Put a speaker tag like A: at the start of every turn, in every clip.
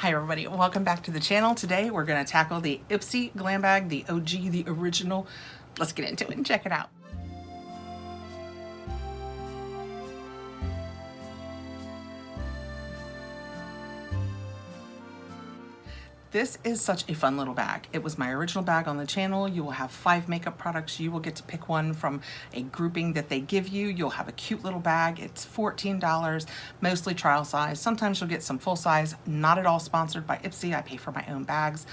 A: Hi everybody, welcome back to the channel. Today we're going to tackle the Ipsy Glam Bag, the OG, the original. Let's get into it and check it out. This is such a fun little bag. It was my original bag on the channel. You will have 5 makeup products. You will get to pick one from a grouping that they give you. You'll have a cute little bag. It's $14, mostly trial size. Sometimes you'll get some full size. Not at all sponsored by Ipsy. I pay for my own bags.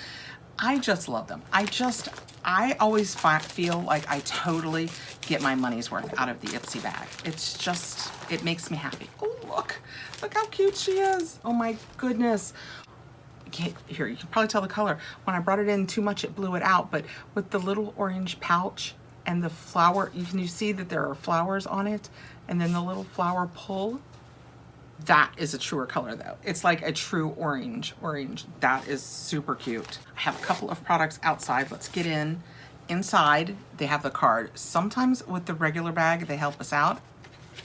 A: I just love them. I always feel like I totally get my money's worth out of the Ipsy bag. It's just, it makes me happy. Oh, look how cute she is. Oh my goodness. Here, you can probably tell the color. When I brought it in too much, it blew it out, but with the little orange pouch and the flower, you see that there are flowers on it, and then the little flower pull, that is a truer color though. It's like a true orange. That is super cute. I have a couple of products outside. Let's get in. Inside, they have the card. Sometimes with the regular bag, they help us out.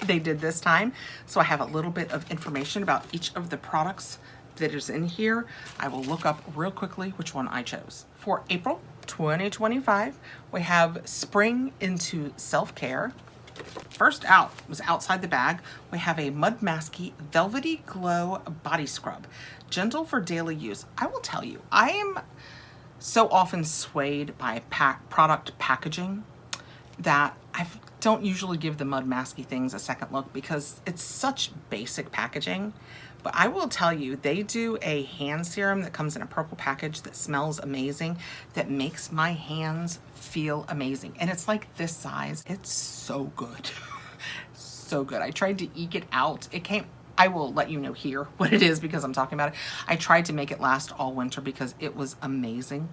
A: They did this time. So I have a little bit of information about each of the products that is in here. I will look up real quickly which one I chose. For April 2025, we have Spring into Self-Care. First out was outside the bag. We have a Mud Masky Velvety Glow Body Scrub. Gentle for daily use. I will tell you, I am so often swayed by product packaging that I don't usually give the Mud Masky things a second look because it's such basic packaging. But I will tell you, they do a hand serum that comes in a purple package that smells amazing, that makes my hands feel amazing. And it's like this size. It's so good. So good. I tried to eke it out. It came, I will let you know here what it is because I'm talking about it. I tried to make it last all winter because it was amazing.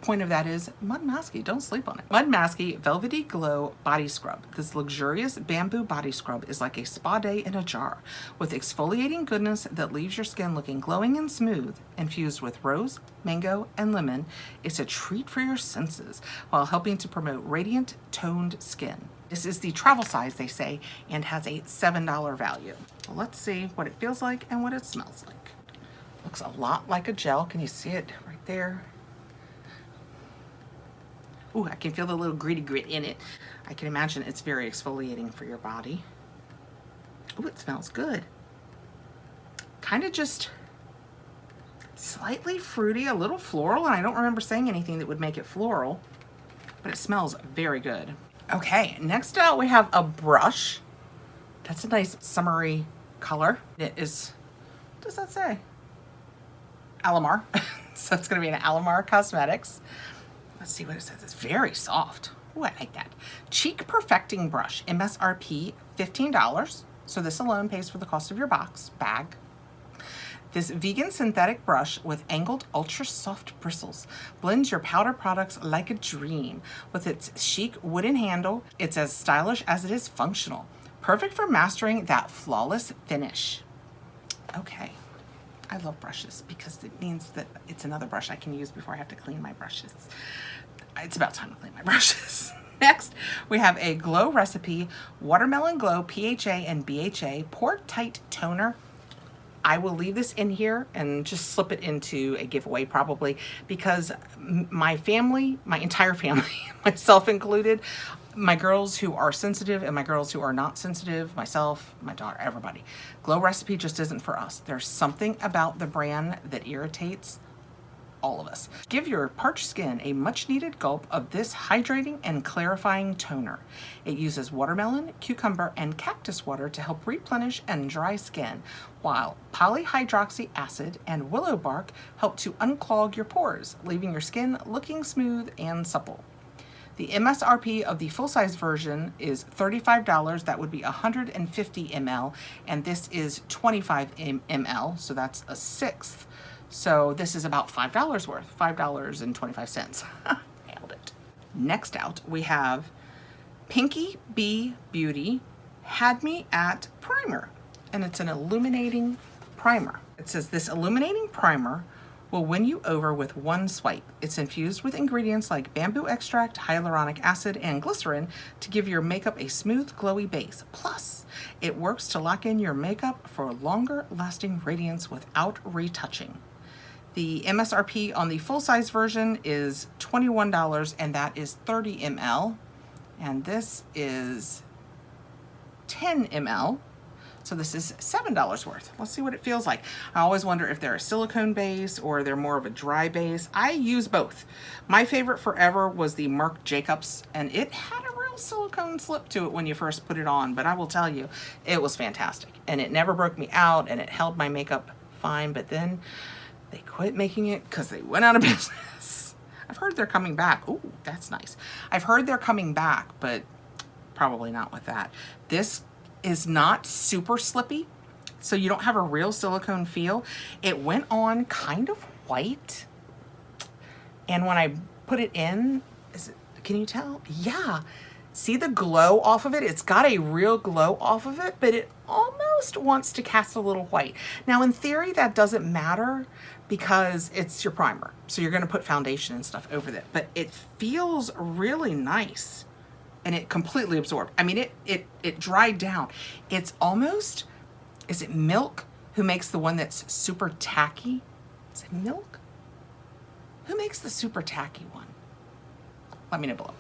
A: Point of that is Mud Masky, don't sleep on it. Mud Masky Velvety Glow Body Scrub. This luxurious bamboo body scrub is like a spa day in a jar with exfoliating goodness that leaves your skin looking glowing and smooth. Infused with rose, mango, and lemon, it's a treat for your senses while helping to promote radiant, toned skin. This is the travel size, they say, and has a $7 value. Well, let's see what it feels like and what it smells like. Looks a lot like a gel. Can you see it right there? Ooh, I can feel the little gritty grit in it. I can imagine it's very exfoliating for your body. Ooh, it smells good. Kind of just slightly fruity, a little floral, and I don't remember saying anything that would make it floral, but it smells very good. Okay, next out we have a brush. That's a nice summery color. It is, what does that say? Alamar. So it's gonna be an Alamar Cosmetics. Let's see what it says. It's very soft. Ooh, I like that. Cheek Perfecting Brush, MSRP $15. So this alone pays for the cost of your bag. This vegan synthetic brush with angled ultra soft bristles blends your powder products like a dream. With its chic wooden handle, it's as stylish as it is functional. Perfect for mastering that flawless finish. Okay. I love brushes because it means that it's another brush I can use before I have to clean my brushes. It's about time to clean my brushes. Next, we have a Glow Recipe Watermelon Glow PHA and BHA Pore Tight Toner. I will leave this in here and just slip it into a giveaway probably because my family, my entire family, myself included, my girls who are sensitive and my girls who are not sensitive, myself, my daughter, everybody. Glow Recipe just isn't for us. There's something about the brand that irritates all of us. Give your parched skin a much needed gulp of this hydrating and clarifying toner. It uses watermelon, cucumber, and cactus water to help replenish and dry skin, while polyhydroxy acid and willow bark help to unclog your pores, leaving your skin looking smooth and supple. The MSRP of the full-size version is $35. That would be 150 ml, and this is 25 ml, so that's a sixth. So this is about $5 worth, $5.25. Nailed it. Next out, we have Pinky Bee Beauty Had Me at Primer, and it's an illuminating primer. It says this illuminating primer will win you over with one swipe. It's infused with ingredients like bamboo extract, hyaluronic acid, and glycerin to give your makeup a smooth, glowy base. Plus, it works to lock in your makeup for longer lasting radiance without retouching. The MSRP on the full-size version is $21, and that is 30 ml. And this is 10 ml. So this is $7 worth. Let's see what it feels like. I always wonder if they're a silicone base or they're more of a dry base. I use both. My favorite forever was the Marc Jacobs, and it had a real silicone slip to it when you first put it on, but I will tell you, it was fantastic. And it never broke me out, and it held my makeup fine, but then they quit making it because they went out of business. I've heard they're coming back. Ooh, that's nice. I've heard they're coming back, but probably not with that. This is not super slippy, so you don't have a real silicone feel. It went on kind of white, and when I put it in, can you tell? Yeah, see the glow off of it? It's got a real glow off of it, but it almost wants to cast a little white. Now in theory that doesn't matter because it's your primer, so you're going to put foundation and stuff over it, but it feels really nice. And it completely absorbed. I mean, it dried down. It's almost, is it Milk who makes the one that's super tacky? Is it Milk? Who makes the super tacky one? Let me know below.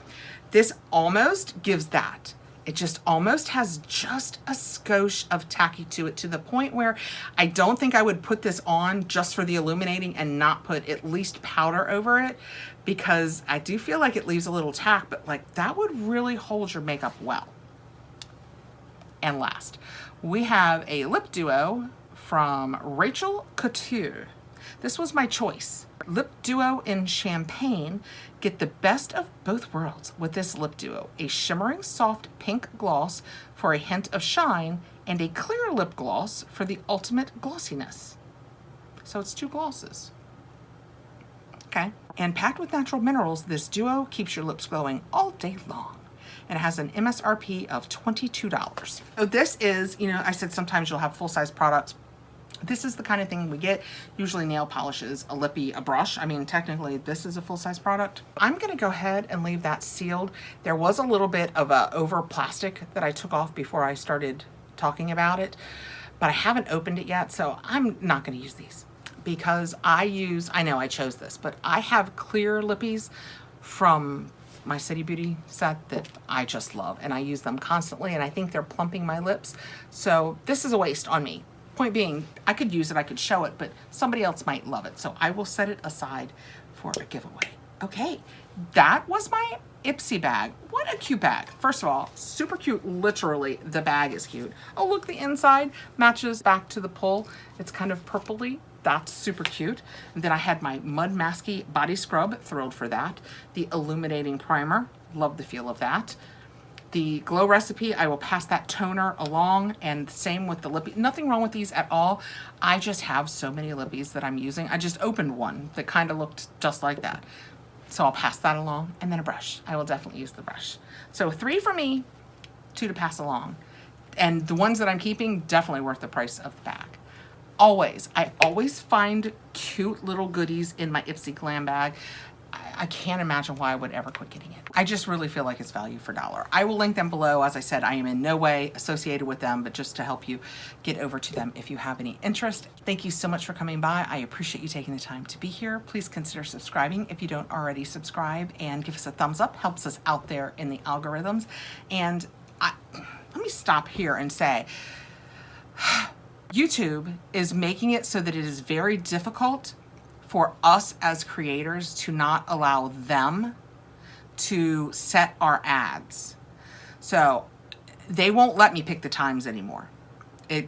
A: This almost gives that. It just almost has just a skosh of tacky to it, to the point where I don't think I would put this on just for the illuminating and not put at least powder over it, because I do feel like it leaves a little tack, but like that would really hold your makeup well. And last, we have a lip duo from Rachel Couture. This was my choice. Lip duo in Champagne. Get the best of both worlds with this lip duo. A shimmering soft pink gloss for a hint of shine, and a clear lip gloss for the ultimate glossiness. So it's two glosses. Okay. And packed with natural minerals, this duo keeps your lips glowing all day long. And it has an MSRP of $22. So this is, you know, I said sometimes you'll have full-size products. This is the kind of thing we get, usually nail polishes, a lippy, a brush. I mean, technically this is a full-size product. I'm gonna go ahead and leave that sealed. There was a little bit of a over plastic that I took off before I started talking about it, but I haven't opened it yet, so I'm not gonna use these because I know I chose this, but I have clear lippies from my City Beauty set that I just love, and I use them constantly, and I think they're plumping my lips. So this is a waste on me. Point being, I could use it, I could show it, but somebody else might love it. So I will set it aside for a giveaway. Okay, that was my Ipsy bag. What a cute bag. First of all, super cute. Literally, the bag is cute. Oh, look, the inside matches back to the pull. It's kind of purpley. That's super cute. And then I had my Mud Masky body scrub, thrilled for that. The illuminating primer, love the feel of that. The Glow Recipe, I will pass that toner along, and same with the lippy. Nothing wrong with these at all. I just have so many lippies that I'm using. I just opened one that kind of looked just like that. So I'll pass that along, and then a brush. I will definitely use the brush. So 3 for me, 2 to pass along. And the ones that I'm keeping, definitely worth the price of the bag. Always, I always find cute little goodies in my Ipsy Glam Bag. I can't imagine why I would ever quit getting it. I just really feel like it's value for dollar. I will link them below. As I said, I am in no way associated with them, but just to help you get over to them if you have any interest. Thank you so much for coming by. I appreciate you taking the time to be here. Please consider subscribing if you don't already subscribe, and give us a thumbs up. Helps us out there in the algorithms. And let me stop here and say, YouTube is making it so that it is very difficult for us as creators to not allow them to set our ads. So they won't let me pick the times anymore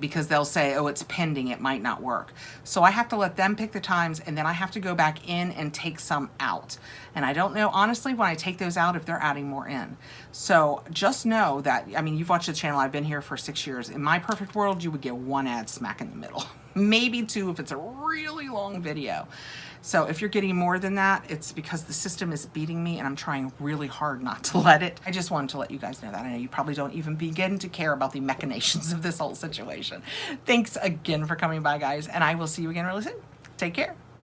A: because they'll say, oh, it's pending, it might not work. So I have to let them pick the times, and then I have to go back in and take some out. And I don't know, honestly, when I take those out, if they're adding more in. So just know that, I mean, you've watched the channel, I've been here for 6 years. In my perfect world, you would get 1 ad smack in the middle. Maybe 2 if it's a really long video. So if you're getting more than that, it's because the system is beating me, and I'm trying really hard not to let it. I just wanted to let you guys know that. I know you probably don't even begin to care about the machinations of this whole situation. Thanks again for coming by, guys, and I will see you again really soon. Take care.